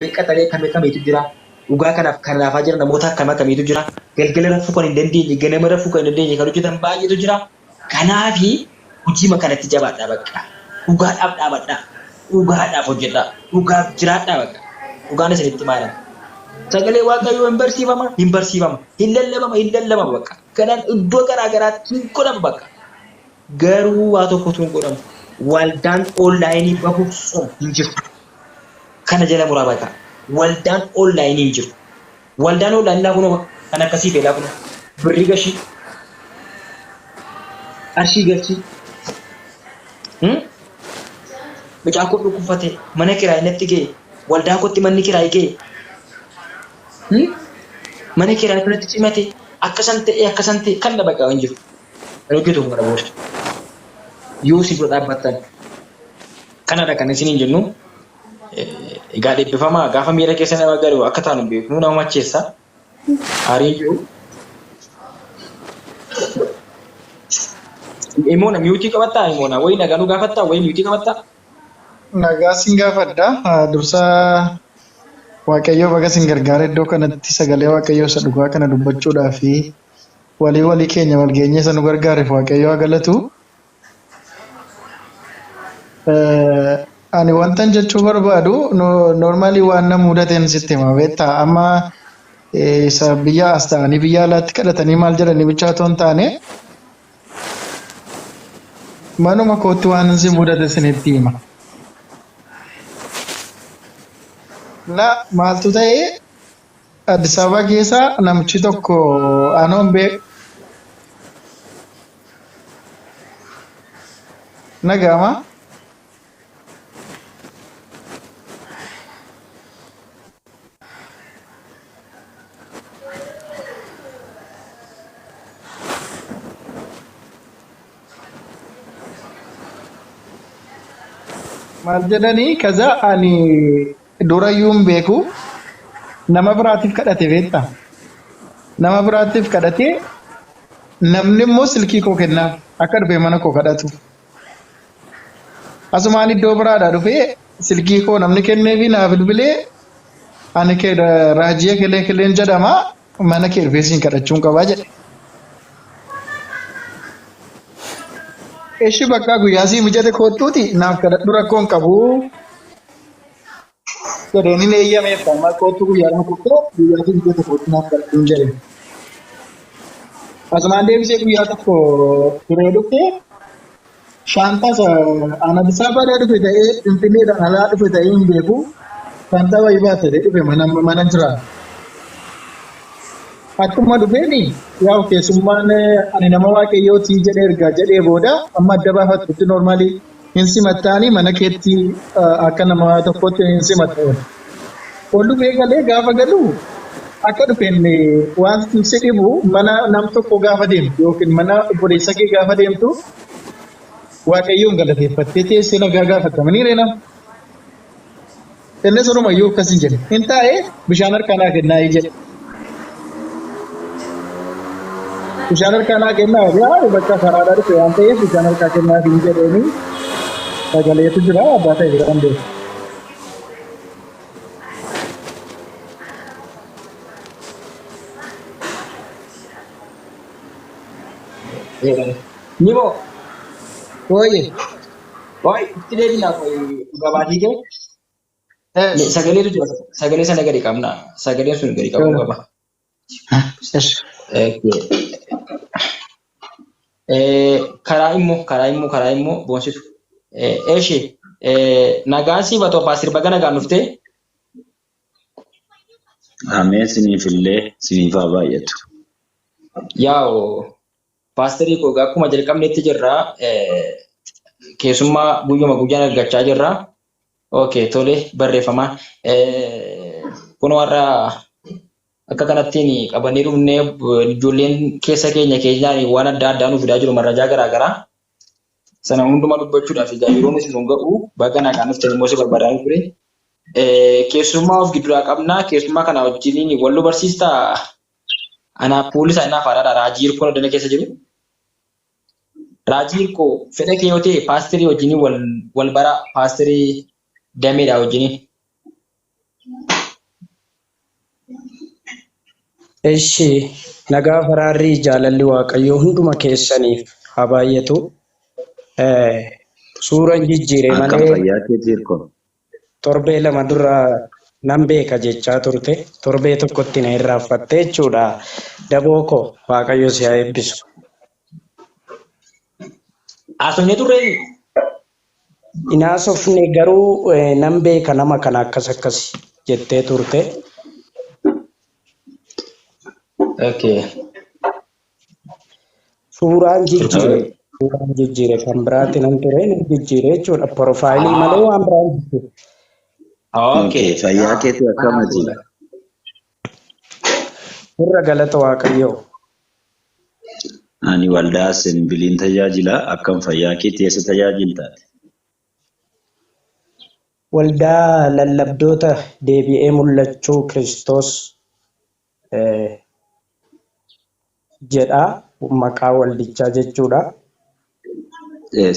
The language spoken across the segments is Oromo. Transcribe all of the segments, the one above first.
qaxaree kamiitu jira. Dhugaa kanaafaa jira namoota kamiitu jira. Galgala rafuu kan hin dandeenye, ganama rafuu kan hin dandeenye kan hojjetan baay'eetu jira. Kanaafi hojii kanatti jabaadhaa bakka. Dhugaadhaaf dhaabadhaa. Dhugaadhaaf hojjedhaa. Dhugaaf jiraadhaa bakka. Dhugaan isinitti maalan. Sagalee Waaqayyoo hin barsiifama. Hin lallabama bakka. Kanaan iddoo garaa garaatti hin godhamu bakka. Garuu waa tokkotu hin godhamu. Waldaan onlaayinii bahuuf hin jirtu. Kana jala muraa bakka. Waldaan onlaayinii hin jiru. Waldaan onlaayinii kun kan akkasii fedhaa kun birrii gashii. Qarshii galchii. Mucaa koo dhukkubfatee mana kiraa natti ga'e. Waldaa kootti manni kiraa ga'e. Mana kiraa irratti cimate akkasan ta'e kan na bakka hin jiru. Kan hojjetu kun kana booda. Yoo si bira dhaabbattan kanadha kan isin hin jennu. Egaa dhibbifamaa gaafa miira keessa nama galu akka taanu beeknu nama macheessa. Haarii jiru. Imoona miyuutii qabattaa imoona wayii nagaa nu gaafattaa wayii miyuutii qabattaa. Nagaa sin gaafadha. Dursa Waaqayyoo baga sin gargaara iddoo kanatti sagalee Waaqayyoo isa dhugaa kana dubbachuudhaa fi walii keenya wal geenyee isa nu gargaareef Waaqayyoo haa galatu. Ani wantan jechuu barbaadu normaalii waan nama mudateen sitti hima beektaa amma isa biyya as ta'anii biyya alaatti kadhatanii maal jedhanii bichaa otoo hin taane manuma kootti waan si mudate sinitti hima. Na maaltu ta'e Addis Ababa keessa namichi tokko anoon beeku nagaama. Maal jedhanii kaza ani durayyuun beeku nama biraatiif kadhate beektaa. Nama biraatiif kadhate namni immoo silkii koo kennaaf akka dhufee mana koo kadhatu. Asumaan iddoo biraadhaa dhufee silkii koo namni kenneefi naaf bilbilee ani raajii keleen jedhama mana kee dhufee siin kadhachuun qabaa jedhe. Eshi bakka guyyaa sii mijate kootuuti naaf kadhadhu rakkoon qabu. Jedhanii eeyyameef amma kootu guyyaa lama tokko guyyaa sii mijate kootu naaf kadhadhuun jedhe. Asumaan deebisee guyyaa tokko turee dhufe shaantaas ana Addis Ababaadhaa dhufe ta'ee Finfinneedhaan alaa dhufe ta'ee hin beeku. Shaantaa wayii baatee dhufe mana jira. Akkuma dhufeeni yaa keessummaan ani nama Waaqayyooti jedhee ergaa jedhee booda amma adda baafatutti normaalii hin simattaanii mana keetti akka nama tokkotti hin simatta. Ol dhufee galee gaafa galu akka dhufeen waan si dhibu mana nam tokko gaafa deemtu yookiin mana obboleessa kee gaafa deemtu Waaqayyoon galateeffattee teessee nagaa gaafatamanii reenam. Innis onumayyuu akkas hin jedhe. Hin taa'ee bishaan harkaa kennaa jedhe. Bishaan harkaa kennaa yaa bakka karaadhaa dhufe waan ta'eef bishaan harkaa kennaa hin jedheeni sagaleetu jira abbaa ta'e bira hin beeku. Nimo Ooyee. itti deebinaa gabaatii kee sagaleetu jira. Sagalee sana gadi qabna. Sagaleen sun gadi qabuu qaba. Karaa immoo boonsitu. Eeshi nagaan si batoo paasir baga nagaan dhuftee. Ameen siniifillee siniifaa baay'atu. Yaa'u paasterii koo akkuma jalqabneetti jirra. Keessummaa guyyaan argachaa jirra. Okay, tole barreeffama. Kun warra akka kanattiin qabanii dhumnee ijoolleen keessa keenyaan waan adda addaa nuuf fidaa jiru marrajaa garaa garaa. Sana hundumaa dubbachuudhaaf yeroon isin ga'u baga nagaan dhuftee immoo si barbaadaan ture. Keessummaa of gidduudhaa qabnaa. Keessummaa kana wajjin wal barsiistaa. Ana poolisa ina faradha raajii hirkoo dana keessa jiru. Raajii hirkoo fedha kee yoo ta'e paasterii wajjin wal bara paasterii dameedha wajjin. Eshi nagaa faraarrii jaalalli waaqayyoo hunduma keessaniif haa baay'atu. Suuraan jijjiire Akkam malee fayyaa keetii hirkoo? torbee lama dura nan beeka jechaa turte. Torbee tokkotti na irraanfatte jechuudha. Daboo koo waaqayyo si haa eebbisu. Haasofnee turre Inaasofne garuu nan beeka nama kana akkas jettee turte. okay. Suuraan jijjiire kan biraatti nan ture nan jijjiire jechuudha. Porofaayilii malee waan biraan jijjiire. Okay. Fayyaa keetii akkam jira? Irra galata waaqayyoo. Ani waldaa Assembiliin tajaajila. Akkam fayyaa keetii eessa tajaajiltaati? Waldaa lallabdoota deebi'ee mul'achuu Kiristoos jedha maqaa waldichaa jechuudha.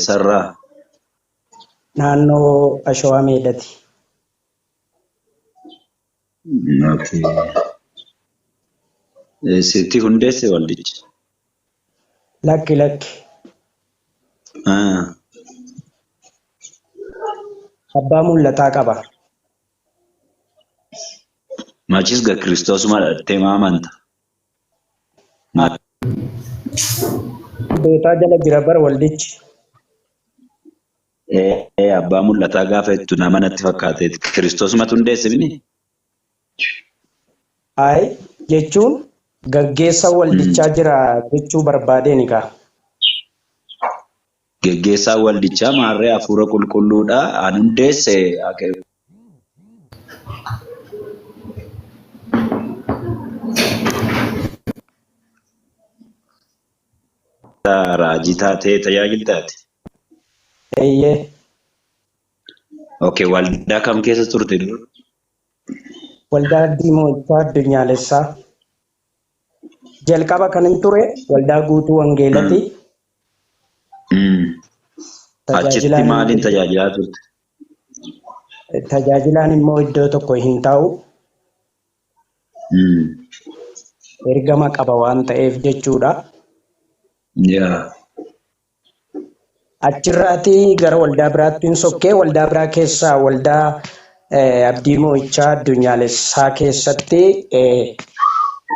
Sarraa Naannoo Ashawaa Meedati. sitti hundeesse waldichi? Lakki abbaa mul'ataa qaba. Machis ga Kiristoos madhattee maa amanta? Dootaa jala jira bara waldichi. Abbaa mul'ataa gaafa jettu nama natti fakkaateeti. Kiristoos matu hundeesse mini? Ayi jechuun gaggeessa waldichaa jira jechuu barbaadeen egaa. Geggeessaa waldichaa maarree hafuura qulqulluudha. Ani hundeesse raajii taatee tajaajiltaati. Eeyyee. Okay, waldaa kam keessa turte? Waldaa Diimochaa Addunyaalessaa. Jalqaba kan hin ture waldaa guutuu Wangeelati. Achitti maaliin tajaajilaa turte? Tajaajilaan immoo iddoo tokko hin taa'u. Ergama qaba waan ta'eef jechuudha. Achirraati gara waldaa biraatti hin sokkee waldaa biraa keessaa waldaa Abdii Mo'ichaa Addunyaalessaa keessatti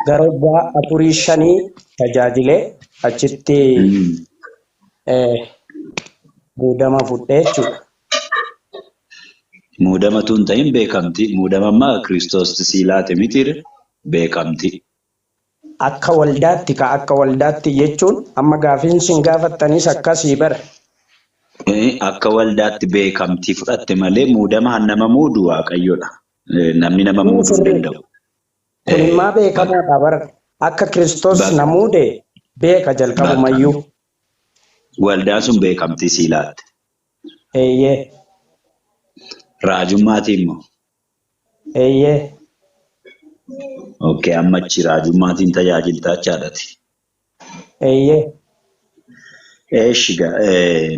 gara waggaa 4-5 tajaajilee achitti muudama fudhee jechuudha. Muudamatu hin ta'in beekamti. Muudama ammaa Kiristoos siilaate mitiire beekamti. Akka waldaatti jechuun amma gaafiin sin gaafattanis akkasii bara. Akka waldaatti beekamtii fudhatte malee muudama nama muudu Waaqayyoodha. Namni nama muuduu hin danda'u. Kun immoo beekamaadha bara. Akka Kiristoos na muude beeka jalqabumayyuu. Waldaan sun beekamtii siilaatte. Eeyyee. Raajummaatii immoo? Eeyyee. Okay, amma achi raajummaatiin tajaajiltaa jechaadhaati. Eeyyee. Eeshiga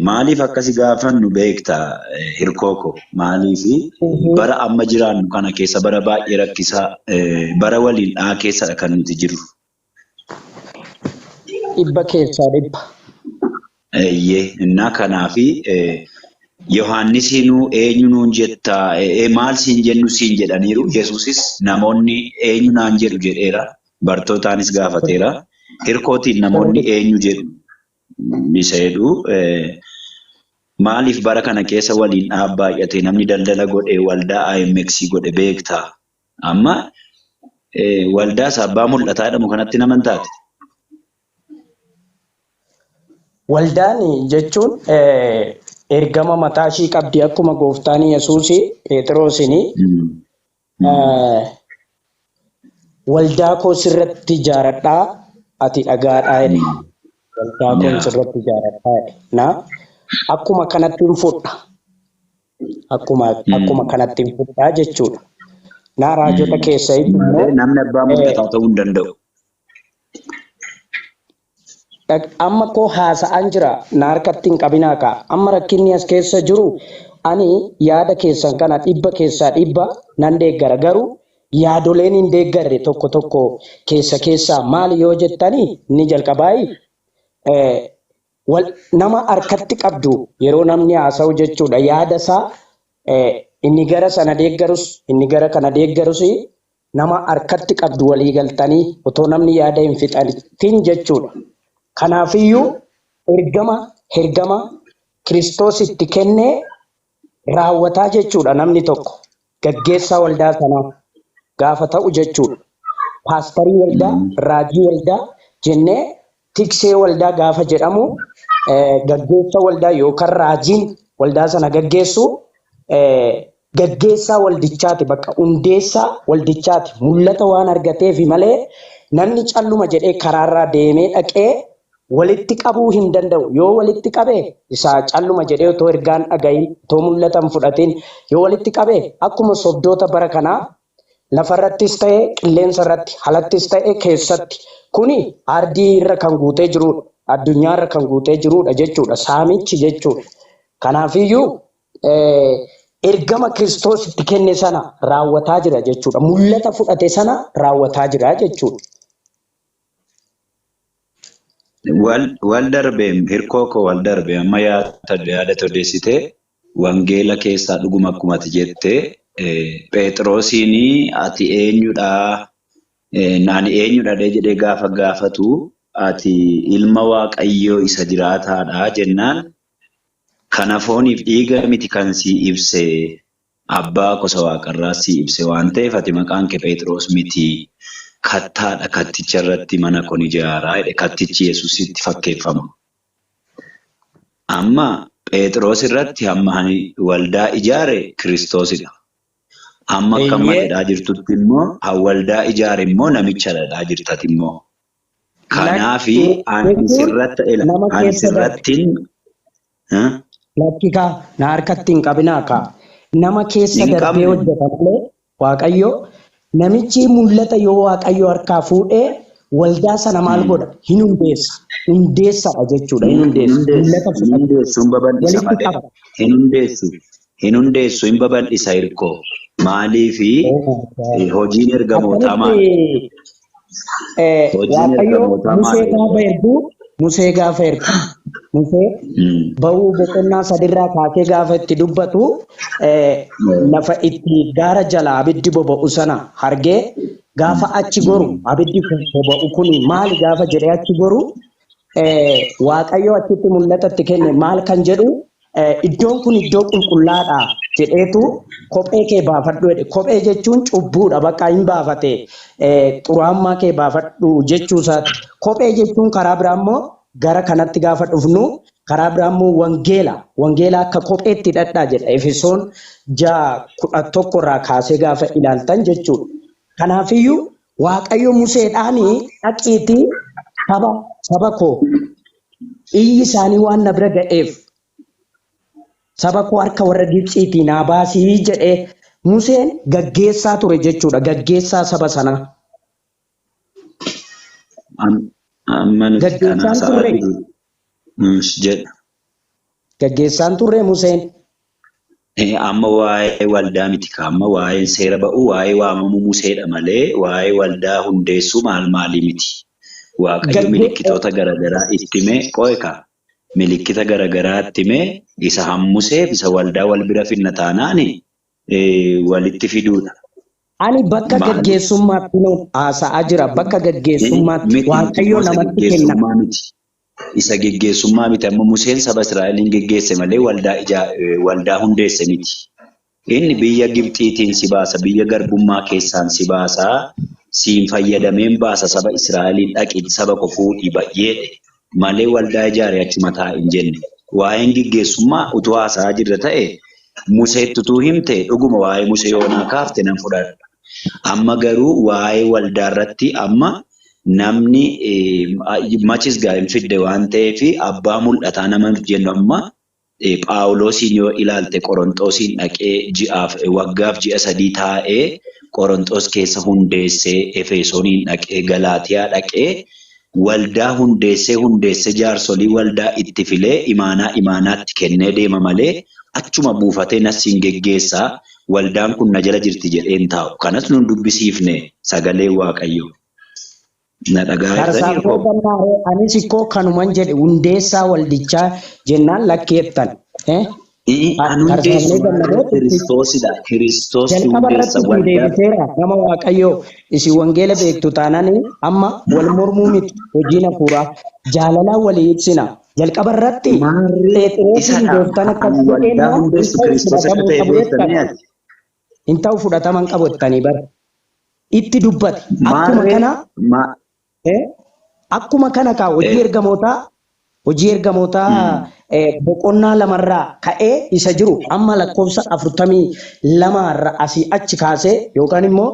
maaliif akkasi gaafannu beektaa hirkooko? Maaliifi bara amma jiraannu kana keessa bara baay'ee rakkisaa bara waliin keessadha kan nuti jirru. Dhibba keessaa dhibba. Innaa kanaafi Yohaannisinuu eenyu nuun jettaa maal siin jennu siin jedhaniiru. Yesuusis namoonni eenyu naan jedhu jedheera. Bartootaanis gaafateera. Hirkootiin namoonni eenyu jedhu isa jedhu maaliif bara kana keessa waliin baay'ate namni daldala godhe waldaa IMX godhe beektaa? Amma waldaas abbaa mul'ataa jedhamu kanatti naman taate. Waldaan jechuun ergama mataa ishii qabdi akkuma gooftaan Yesuus Phexroosiin waldaa koo sirratti ijaaradhaa ati dhagaadhaa jedhe. Waldaa koo sirratti ijaaradhaa jedhe. Akkuma kanatti hin fudha. Akkuma kanatti hin fudhaa jechuudha. Raajota keessa immoo namni abbaa mul'ataa ta'uu hin danda'u. Amma koo haasa'aan jira na harkatti hin qabinaa ka'a. Amma rakkinni as keessa jiru ani yaada keessan kana dhibba keessaa dhibba nan deeggara garuu yaadoleen hin deeggarre tokko tokko keessaa maali yoo jettanii inni jalqabaayi nama harkatti qabdu yeroo namni haasa'u jechuudha yaada isaa inni gara sana deeggarus inni gara kana deeggarus nama harkatti qabdu walii galtanii otoo namni yaada hin fixatin jechuudha. Kanaafiyyuu ergama Kiristoos itti kennee raawwataa jechuudha namni tokko gaggeessaa waldaa sanaa gaafa ta'u jechuudha. Paastarii waldaa, raajii waldaa jennee tiksee waldaa gaafa jedhamu gaggeessaa waldaa yookaan raajiin waldaa sana gaggeessu gaggeessaa waldichaati bakka hundeessaa waldichaati mul'ata waan argateefi malee namni calluma jedhee karaarraa deemee dhaqee walitti qabuu hin danda'u. Yoo walitti qabee isaa calluma jedhee otoo ergaan dhagayin otoo mul'atan fudhatiin yoo walitti qabee akkuma sobdoota bara kanaa lafarrattis ta'ee qilleensa irratti halattis ta'ee keessatti kuni ardii irra kan guutee jirudha. Addunyaa irra kan guutee jirudha jechuudha. Saamichi jechuudha. Kanaafiyyuu ergama Kiristoos itti kenne sana raawwataa jira jechuudha. Mul'ata fudhate sana raawwataa jira jechuudha. Wal darbee hirkoo koo wal darbee amma yaada todeessitee wangeela keessaa dhuguma akkuma ati jettee Phexrosiin ati eenyudha naan eenyudha jedhee gaafa gaafatu ati ilma Waaqayyoo isa jiraataadha jennaan kana fooniif dhiiga miti kan si ibse abbaa gosa waaqarraa si ibse waan ta'eef ati maqaan kee Phexros miti. Kattaadha katticha irratti mana kon ijaaraa kattichi Yesuusitti fakkeeffama. Amma Phexros irratti amma waldaa ijaare Kiristoosidha. Amma akka maddaa jirtutti immoo waldaa ijaare immoo namicha dhadhaa jirtati immoo. Kanaafi ani sirrattiin lakkikaa na harkatti hin qabinaa kaa nama keessa darbee hojjeta malee Waaqayyo. Namichi mul'ata yoo Waaqayyo harkaa fuudhee waldaa sana maal godha? Hin hundeessa. Hundeessadha jechuudha. Hin hundeessu hin babal'isa hirkoo. Maaliifi hojiin ergamootaa maali? Waaqayyo Musee gaafa ergu Musee ba'uu boqonnaa sadirraa kaasee gaafa itti dubbatu lafa itti gaara jala abiddi boba'u sana argee gaafa achi goru abiddi boba'u kun maali gaafa jedhee achi goru Waaqayyo achitti mul'ata itti kenne maal kan jedhu iddoon kun iddoo qulqullaadha jedheetu kophee kee baafadhu jedhe. Kophee jechuun cubbuudha bakka hin baafate xuraammaa kee baafadhu jechuusaati. Kophee jechuun karaa biraa immoo gara kanatti gaafa dhufnu karaa biraa immoo wangeela akka kopheetti hidhadhaa jedha. Efesoon 6:11 irraa kaasee gaafa ilaaltan jechuudha. Kanaafiyyuu Waaqayyo Museedhaan dhaqiitii saba koo iyyi isaanii waan na bira ga'eef saba koo harka warra Gibxiitii naa baasii jedhee Museen gaggeessaa ture jechuudha. Gaggeessaa saba sanaa. Gaggeessaan turre Museen. Amma waa'ee waldaa miti amma waa'een seera ba'u waa'ee waamamu Museedha malee waa'ee waldaa hundeessuu maalii miti. Waaqayyo milikkitoota garaagaraa ittimee qooyka milikkita garaagaraa ittimee isa hammuseef isa waldaa wal bira finna taanaan walitti fiduudha. Ani bakka gaggeessummaatti haasa'aa jira. Bakka gaggeessummaatti Waaqayyo namatti kenna. Isa gaggeessummaa miti amma Museen saba Israa'eliin gaggeesse malee waldaa hundeesse miti. Inni biyya Gibxiitiin si baasa biyya garbummaa keessaan si baasa siin fayyadameen baasa saba Israa'eliin dhaqin saba koo fuudhii baay'eedhe malee waldaa ijaaree achuma taa'in jenne. Waa'een gaggeessummaa utuu haasa'aa jirra ta'e Museetti utuu himte dhuguma waa'ee Musee yoonaa kaafte nan fudhadha. Amma garuu waa'ee waldaa irratti amma namni machis gaa'in fidde waan ta'eef abbaa mul'ataa nama jennu amma Phaawulosiin yoo ilaalte Qorontoosiin dhaqee waggaaf ji'a 3 taa'ee Qorontos keessa hundeessee Efesooniin dhaqee Galaatiyaa dhaqee waldaa hundeessee jaarsolii waldaa itti filee imaanaatti kennee deema malee achuma buufatee nasiin geggeessaa waldaan kun na jala jirti jedheen taa'u. Kanas nun dubbisiifne sagalee Waaqayyoo. Na dhagaa Tarsaafoo jirtanii gannaaree anis ikkoo kanuman jedhe hundeessaa waldichaa jennaan lakkeettan. Kan hundeessu Kiristoosidha. Kiristoos Jalqaba hundeessa irratti waldaa. deebiseera nama Waaqayyoo isin wangeela beektu taanaan amma wal mormuu miti hojiin hafuuraa jaalalaan walii ibsina. Jalqaba irratti Phexroosiin Isadha. gooftaan akkas Kan waldaa jedheenna hundeessu Kiristoos akka ta'e beektanii ati. hin ta'u fudhataman qabattanii bara. Itti dubbate akkuma Maarree kana ma- akkuma kana kaa hojii ergamootaa boqonnaa lamarraa ka'ee isa jiru amma lakkoofsa 42 asii achi kaasee yookaan immoo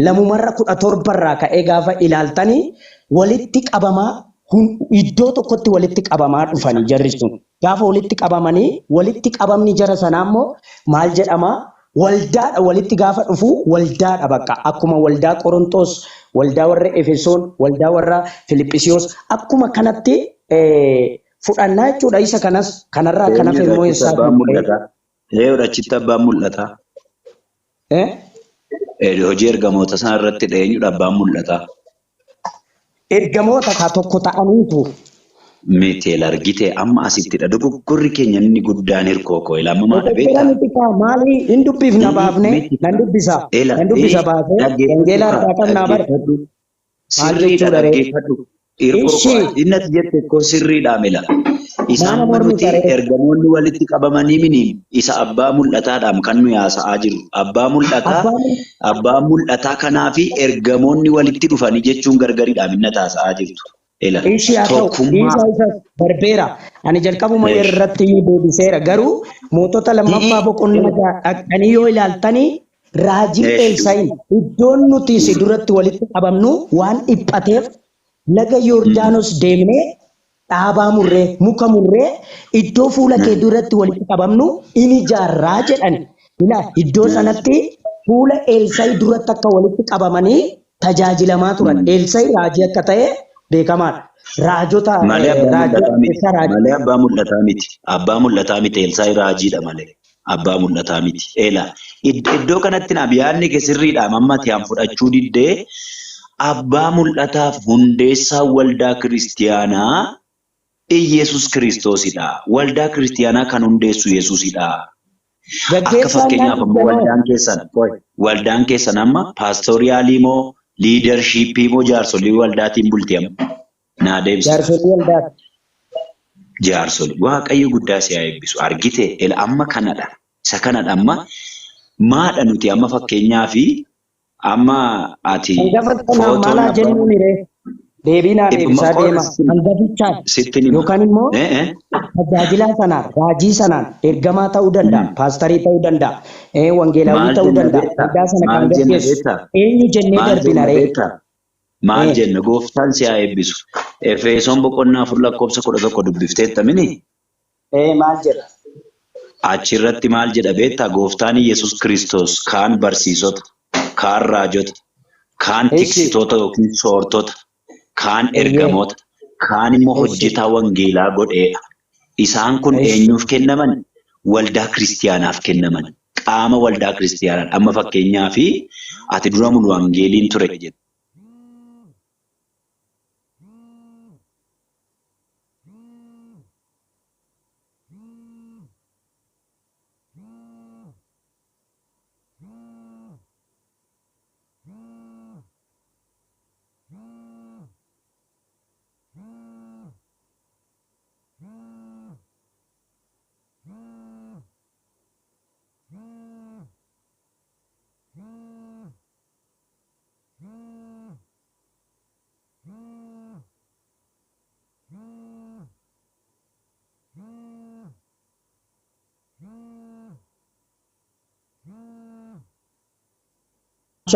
lamumarra 17 ka'ee gaafa ilaaltanii walitti qabamaa iddoo tokkotti walitti qabamaa dhufanii jarri sun gaafa walitti qabamanii walitti qabamni jara sanaa immoo maal jedhama waldaadha walitti gaafa dhufu waldaadha bakka akkuma waldaa Qorontos waldaa warra Efesoon waldaa warra Filiphisiyoos akkuma kanatti fudhannaa jechuudha isa kanas kanarraa kana immoo isaa achitti abbaan mul'ata. Hojii ergamoota sana irratti dhiyeenyudha abbaan mul'ata. ergamoota ka tokko ta'aniitu Meeteel argite amma asittidha. Dogoggorri keenya inni guddaan hirkoo koo ilaamu maadha beektaa? Dogoggoraan itti kaa maali hin dubbifna baafne nan dubbisa baafee wangeela harkaa qabnaa bara Sirriidha dhaggeeffadhu. Inni ati jette koo sirriidha mila. Isaan nuti ergamoonni walitti qabamanii mini isa abbaa mul'ataadhaan kan nuyi haasa'aa jiru. Abbaa mul'ataa kanaa fi ergamoonni walitti dhufanii jechuun gargariidhaan inni haasa'aa jirtu. Ishii haa ta'u isa barbeera ani jalqabuma irratti deebiseera garuu mootota lammaffaa boqonnaa dhaqanii yoo ilaaltanii raajii Elsaa'iin iddoon nuti si duratti walitti qabamnu waan dhiphateef laga Yordaanos deemnee dhaabaa murree muka murree iddoo fuula kee duratti walitti qabamnu in ijaarraa jedhan iddoo sanatti fuula Elsaa'i duratti akka walitti qabamanii tajaajilamaa turan Elsaa'i raajii akka ta'e beekamaadha. Raajota malee abbaa mul'ataa miti. Abbaa mul'ataa miti Elsaa'i raajiidha malee. Abbaa mul'ataa miti. Iddoo kanatti yaadni kee sirriidha amma ati aan fudhachuu diddee abbaa mul'ataaf hundeessaa waldaa kiristiyaanaa Iyeesus Kiristoosidha. Waldaa kiristiyaanaa kan hundeessu Yesuusidha. Akka fakkeenyaaf ammoo waldaan keessan amma paastoriyaalii moo liidarshiippii moo jaarsolii waldaatiin bulti amma? Naa deebisa. Jaarsolii. Waaqayyo guddaa si haa eebbisu. Argite amma kanadha. Isa kanadha amma maadha nuti amma fakkeenyaafi amma ati maalaa jennuun deebiinaa deebisaa deema hangafichaan yookaan immoo tajaajilaa sanaan raajii sanaan ergamaa ta'uu danda'a paastarii ta'uu danda'a wangeelaawii ta'uu danda'a addaa sana kan gaggeessu eenyu jennee darbina ree. Maal jenna gooftaan si haa eebbisu. Efesoon boqonnaa 4:11 dubbifteetta mini? Maal jedha? Achirratti maal jedha beektaa gooftaan Yesuus Kiristoos kaan barsiisota, kaan raajota, kaan tiksitoota yookiin soortota, kaan ergamoota, kaan immoo hojjetaa wangeelaa godheedha. Isaan kun eenyuuf kennaman? Waldaa kiristiyaanaaf kennaman. Qaama waldaa kiristiyaanaa amma fakkeenyaaf ati dura mulu wangeeliin ture jedha.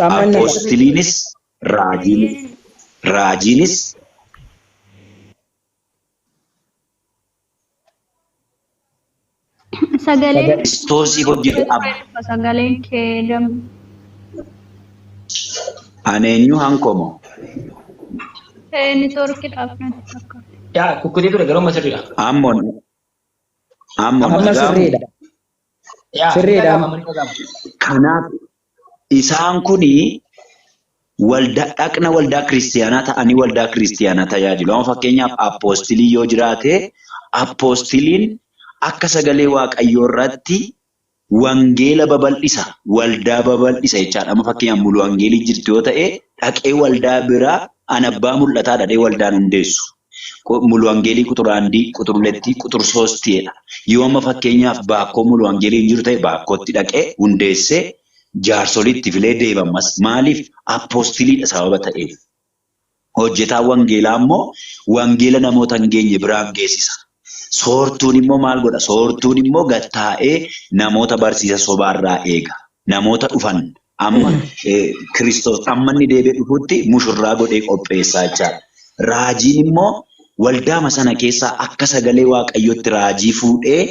Apostiliinis raajiinis Kiristoosii hojjete sagaleen kee ani eenyu hankomo? Neetwoorkiidhaaf natti fakkaata. Yaa kukkutee ture garuu amma sirriidha. Ammoon Amma sirriidha. Yaa ni Sirriidha. dhaga'ama ni dhaga'ama. Kanaaf isaan kuni dhaqna waldaa kiristiyaanaa ta'anii waldaa kiristiyaanaa tajaajilu. Amma fakkeenyaaf appoostilii yoo jiraate appoostiliin akka sagalee waaqayyoo irratti wangeela babal'isa, waldaa babal'isa jechaadha. Amma fakkeenyaaf mulu wangeelii jirti yoo ta'e dhaqee waldaa biraa an abbaa mul'ataa dhadhee waldaan hundeessu. Mulu wangeelii quxura 1, quxura 2, quxura 3dha. Yoo amma fakkeenyaaf baakkoo mulu wangeelii jiru ta'e baakkootti dhaqee hundeessee jaarsolitti filee deebi'amas. Maaliif? Appoostiliidha sababa ta'eef. Hojjetaan wangeelaa immoo wangeela namoota hin geenye biraan geessisa. Soortuun immoo maal godha? Soortuun immoo gattaa'ee namoota barsiisa sobaarraa eega. Namoota dhufan amma Kiristoos amma inni deebi'ee dhufutti mushurraa godhee qopheessaa jechaadha. Raajiin immoo waldaama sana keessaa akka sagalee waaqayyootti raajii fuudhee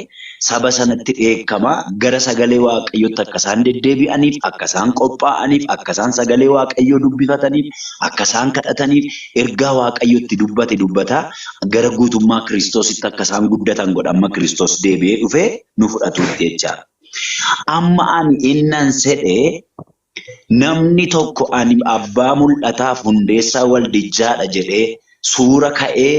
saba sanatti dheekkama gara sagalee waaqayyootti akka isaan deddeebi'aniif, akka isaan qophaa'aniif, akka isaan sagalee waaqayyoo dubbifataniif, akka isaan kadhataniif ergaa waaqayyootti dubbata gara guutummaa Kiristoositti akka isaan guddatan godha. Amma Kiristoos deebi'ee dhufee nu fudhatuutti jechaadha. Amma ani innan sedhee namni tokko ani abbaa mul'ataaf hundeessaa waldichaa jedhee suura ka'ee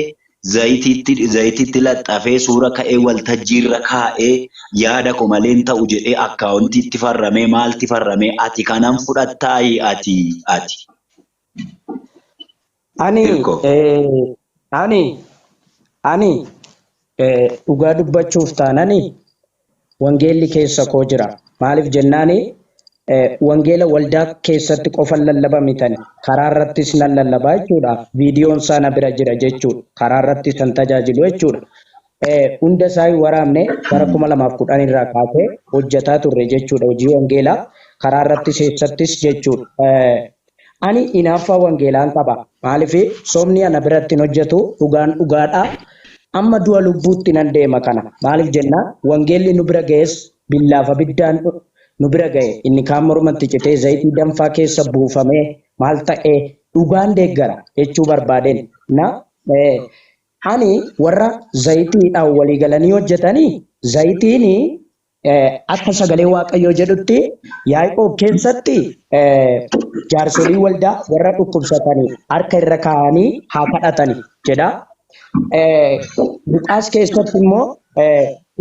zayitiitti laxxafee suura ka'ee waltajjiirra kaa'ee yaada ko maleen ta'u jedhee akkaawuntiitti farramee maalti farramee ati kanan fudhattaayi ati. Ani dhugaa dubbachuuf taanani wangeelli keessa koo jira. Maaliif jennaani wangeela waldaa keessatti qofan lallabamitan karaa irrattis nan lallabaa jechuudha. Viidiyoon sana bira jira jechuudha. Karaa irrattis kan tajaajilu jechuudha. Hunda isaa waraabne bara 2010 irraa kaasee hojjetaa turre jechuudha. Hojii wangeelaa karaa irrattis keessattis jechuudha. Ani hinaaffaa wangeelaan qaba. Maaliif soomni ana biratti hojjetu dhugaan dhugaadhaa. Amma du'a lubbuutti nan deema kana. Maaliif jennaan wangeelli nu bira ga'es billaaf abiddaan nu bira ga'e inni kaan mormatti citee zayitii danfaa keessa buufamee maal ta'ee dhugaan deeggara jechuu barbaadeen. Ani warra zayitiidhaan walii galanii hojjetanii zayitiin akka sagalee waaqayyoo jedhutti Yaaqoob keessatti jaarsolii waldaa warra dhukkubsatanii harka irra kaa'anii haa kadhatanii jedha. Luqaas keessatti immoo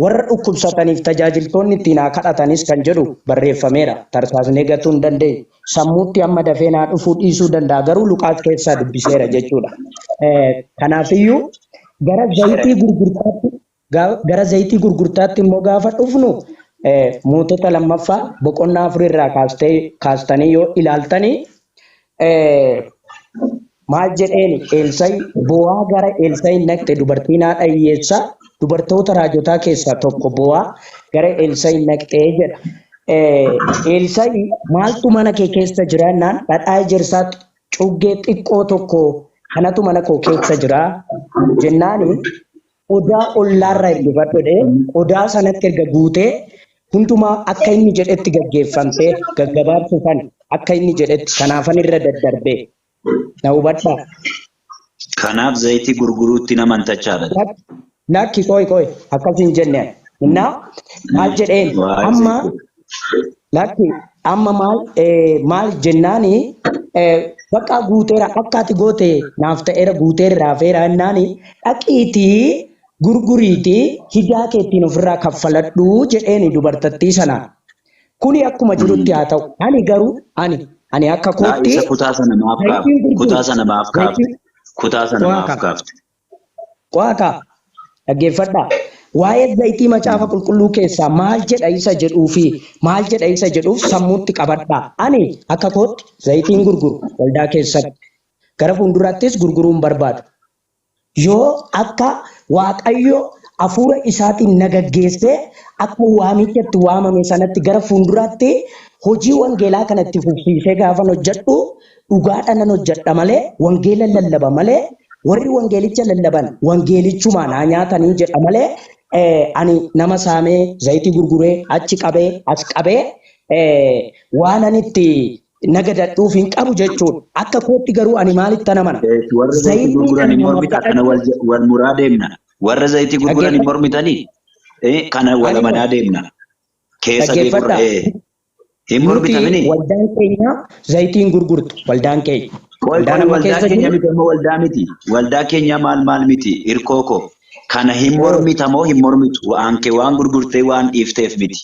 warra dhukkubsataniif tajaajiltoonni ittiin haa kadhatanis kan jedhu barreeffameera. Tarsaasnee gatuu hin dandeenye. Sammuutti amma dafee naa dhufuu dhiisuu danda'a garuu Luqaas keessaa dubbiseera jechuudha. Kanaafiyyuu gara zayitii gurgurtaatti immoo gaafa dhufnu mootota lammaffaa boqonnaa 4 irraa kaastanii yoo ilaaltanii maal jedheeni Elsaa'i bo'aa gara Elsaa'i naqxe dubartiin haadha hiyyeessaa dubartoota raajotaa keessaa tokko bo'aa gara Elsaa'i naqxee jedha. Elsaa'i maaltu mana kee keessa jira jennaan dhadhaa ejersaa cuggee xiqqoo tokko kanatu mana koo keessa jira jennaani odaa ollaarraa hirrifadhu odaa sanatti erga guutee hundumaa akka inni jedhetti gaggeeffamtee gaggabaabsifan akka inni jedhetti kanaafan irra daddarbee na hubadhaa. Kanaaf zayitii gurguruutti nama tachaadha. Lakki koy akkasiin jenne innaa maal jedheen amma lakki amma maal jennaani bakka guuteera akka ati goote naaf ta'eera guuteera raafeera jennaani dhaqiitii gurguriitii hidaa keettiin ofirraa kaffaladhu jedheeni dubartattii sana. Kuni akkuma jirutti haa ta'u ani garuu ani akka kootti kutaa sana maaf kaafte. Waaqa dhaggeeffadhaa. Waa'ee zayitii macaafa qulqulluu keessaa maal jedha isa jedhuu fi maal jedha isa jedhuuf sammuutti qabadhaa. Ani akka kootti zayitiin gurguru waldaa keessatti gara fuulduraattis gurguruun barbaadu. Yoo akka Waaqayyo hafuura isaatiin na gaggeessee akka waamichatti waamame sanatti gara fuulduraatti hojii wangeelaa kanatti fufsiisee gaafan hojjedhu dhugaadhaan nan hojjedha malee wangeela lallaba malee warri wangeelicha lallaban wangeelichumaan haa nyaatanii jedha malee ani nama saamee zayitii gurguree achi qabee as qabee waan ani itti nagadadhuuf hin qabu jechuudha. Akka kootti garuu ani maalitti amana? Warra zayitii gurguranii mormita kana wal muraa deemna. Warra zayitii gurguranii mormitanii kana wal manaa deemna. Keessa kee gurra Dhaggeeffadhaa. hin Nuti mormitamini. waldaan keenya zayitiin gurgurtu. Waldaan keenya. Qoy Waldaan amma waldaa keessa keenya jiru. miti amma waldaa miti. Waldaa keenya maal miti hirkoo koo. Kana hin Yoo mormitamoo hin mormitu. Waan gurgurtee waan dhiifteef miti.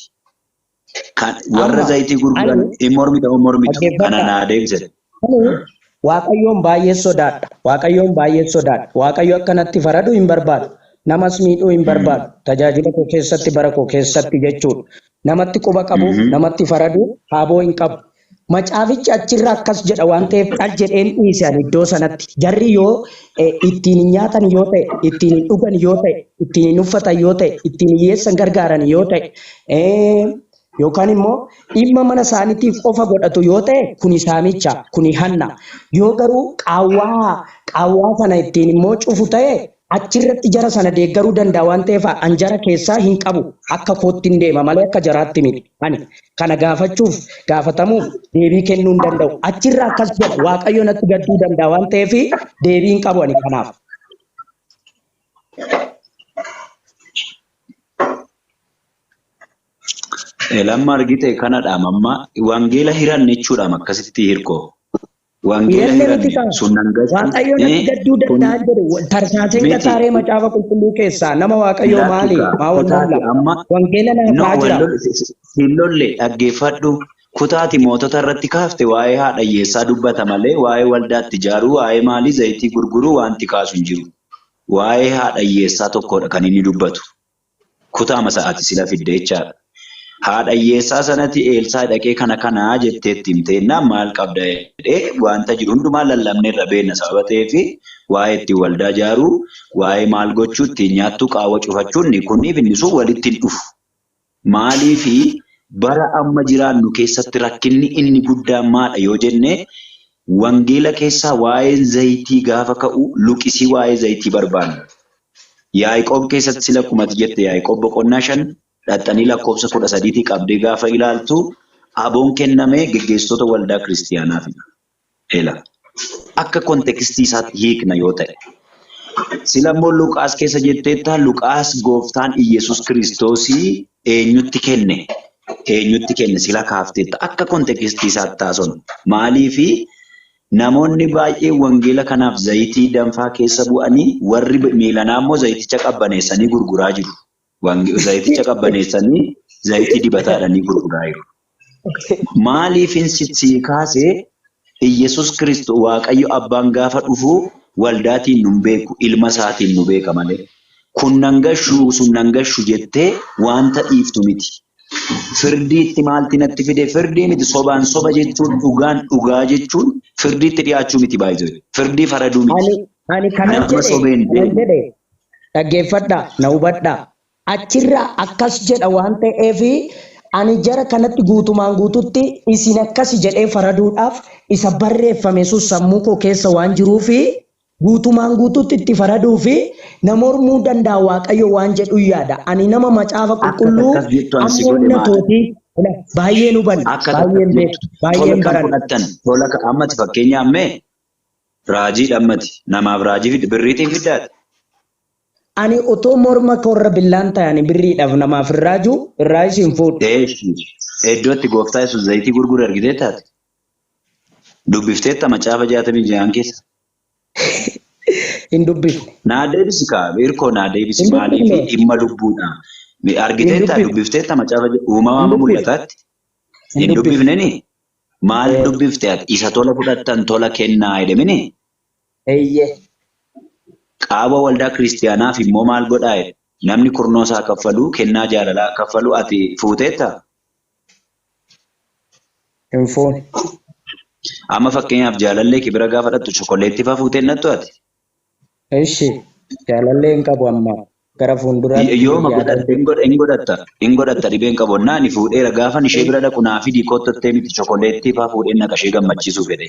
Warra amma zayitii gurguran ani hin mormitamoo mormitu. Kana dhaggeeffadhaa. naa deebise. Ani Waaqayyoon baay'ee sodaadha. Waaqayyoon baay'ee sodaadha. Waaqayyo akkanatti faradu hin barbaadu. Namas miidhuu hin barbaadu. Tajaajila koo keessatti bara koo keessatti jechuudha. Namatti quba qabu, namatti faradu haaboo hin qabu. Macaafichi achirraa akkas jedha waan ta'eef dhal jedheen dhiisan iddoo sanatti. Jarri yoo ittiin hin nyaatan yoo ta'e, ittiin hin dhugan yoo ta'e, ittiin hin uffatan yoo ta'e, ittiin hiyyeessan gargaaran yoo ta'e, yookaan immoo dhimma mana isaaniitiif qofa godhatu yoo ta'e kuni saamicha, kuni hanna. Yoo garuu qaawwaa sana ittiin immoo cufu ta'e achirratti jara sana deeggaruu danda'a waan ta'eef an jara keessaa hin qabu akka kootti hin deema malee akka jaraatti miti. Ani kana gaafachuuf gaafatamuuf deebii kennuu hin danda'u. Achirraa akkas jedha Waaqayyo natti gadduu danda'a waan ta'eef deebii hin qabu ani kanaaf. Lamma argite kanadha mamma wangeela hiran jechuudha akkasitti hirkoo. Wangeela Hirannee miti hiran kan sunan Waaqayyo natti gadduu danda'a jedhu tarkaaseen miti qaxaaree macaafa qulqulluu keessaa nama Waaqayyoo maali? laatuka Maa kutaati wallolla? amma Wangeela no naafaa jira. wallolle dhaggeeffadhu kutaati mootota irratti kaafte waa'ee haadha hiyyeessaa dubbata malee waa'ee waldaatti ijaaruu waa'ee maalii zayitii gurguruu wanti kaasu hin jiru. Waa'ee haadha hiyyeessaa tokkodha kan inni dubbatu. Kutaama sa'aati sila fidde jechaadha. Haadha hiyyeessaa sanatti eelsaa dhaqee kana jetteetti himteennaan maal qabda jedhee wanta jiru hundumaa lallabnee irra beekna sababa ta'eef waa'ee ittiin waldaa ijaaruu waa'ee maal gochuu ittiin nyaattuu qaawwa cufachuun kunniif inni sun walitti hin dhufu. Maaliifi bara amma jiraannu keessatti rakkinni inni guddaan maadha yoo jenne wangeela keessaa waa'een zayitii gaafa ka'u luqisii waa'ee zayitii barbaanna. Yaaqoob keessatti sila kumati jette Yaaqoob boqonnaa 5 dhaxxanii lakkoofsa 13 qabdee gaafa ilaaltu aboon kennamee geggeessitoota waldaa kiristiyaanaaf. Akka kontekstii isaatti hiikna yoo ta'e. Sila immoo Luqaas keessa jetteetta Luqaas gooftaan Iyyasuus Kiristoosii eenyutti kenne? Eenyutti kenne sila kaafteetta akka kontekstii isaatti taasifnu. Maaliifi namoonni baay'ee wangeela kanaaf zayitii danfaa keessa bu'anii warri miilanaa immoo zayiticha qabbaneessanii gurguraa jiru. Zayiticha qabbaneessanii zayitii dibataadhanii gurguraa jiru. Maaliifin sitsii kaasee Iyyasuus Kiristoos Waaqayyo Abbaan gaafa dhufu waldaatiin nu beeku ilma isaatiin nu beeka malee. Kun nan gashu sun nan gashu jettee wanta dhiiftu miti. Firdiitti maalti natti fide firdii miti sobaan soba jechuun dhugaan dhugaa jechuun firdiitti dhiyaachuu miti baay'ee. Firdii faraduu miti. Ani kanan jedhe dhaggeeffadhaa na hubadhaa. Achirraa akkas jedha waan ta'eef ani jara kanatti guutumaan guututti isin akkas jedhee faraduudhaaf isa barreeffame sun sammuu koo keessa waan jiruuf guutumaan guututti itti faraduu fi nama mormuu danda'a Waaqayyo waan jedhu yaada. Ani nama macaafa qulqulluu ammoonna tootii baay'een hubanna baay'een beeku baay'een baranna. Tola ammati fakkeenya ammee raajii dhammati namaaf raajii birriitiin fiddaati. Ani otoo morma korra billaan ta'anii birriidhaaf namaaf irraaju irraa isin fuudhu. Iddootti gooftaa Yesuus zayitii gurguru argitee taate. Dubbifteetta macaafa 66 keessa. Hin dubbifne. Naa deebisi hirkoo naa deebisi maaliif dhimma lubbuudha. Argiteetta dubbifteetta macaafa uumamaa mul'ataatti. Hin dubbifneni maal dubbifte isa tola fudhattan tola kennaa jedhamini. Eeyyee. Qaaba waldaa kiristiyaanaaf immoo maal godhaa namni kurnoo isaa kaffalu kennaa jaalalaa kaffalu ati fuuteetta? Hin fuune. Amma fakkeenyaaf jaalallee kibira gaafa dhattu chokoleettii fa'aa fuuteen nattu ati? Ishi jaalallee hin qabu amma gara fuulduraatti. Yooma godhatte hin godhatta dhibeen qabu naani fuudheera gaafa ishee bira dhaqu naa fidii kottottee miti chokoleettii fa'aa fuudheen naqashee gammachiisuu fedhe.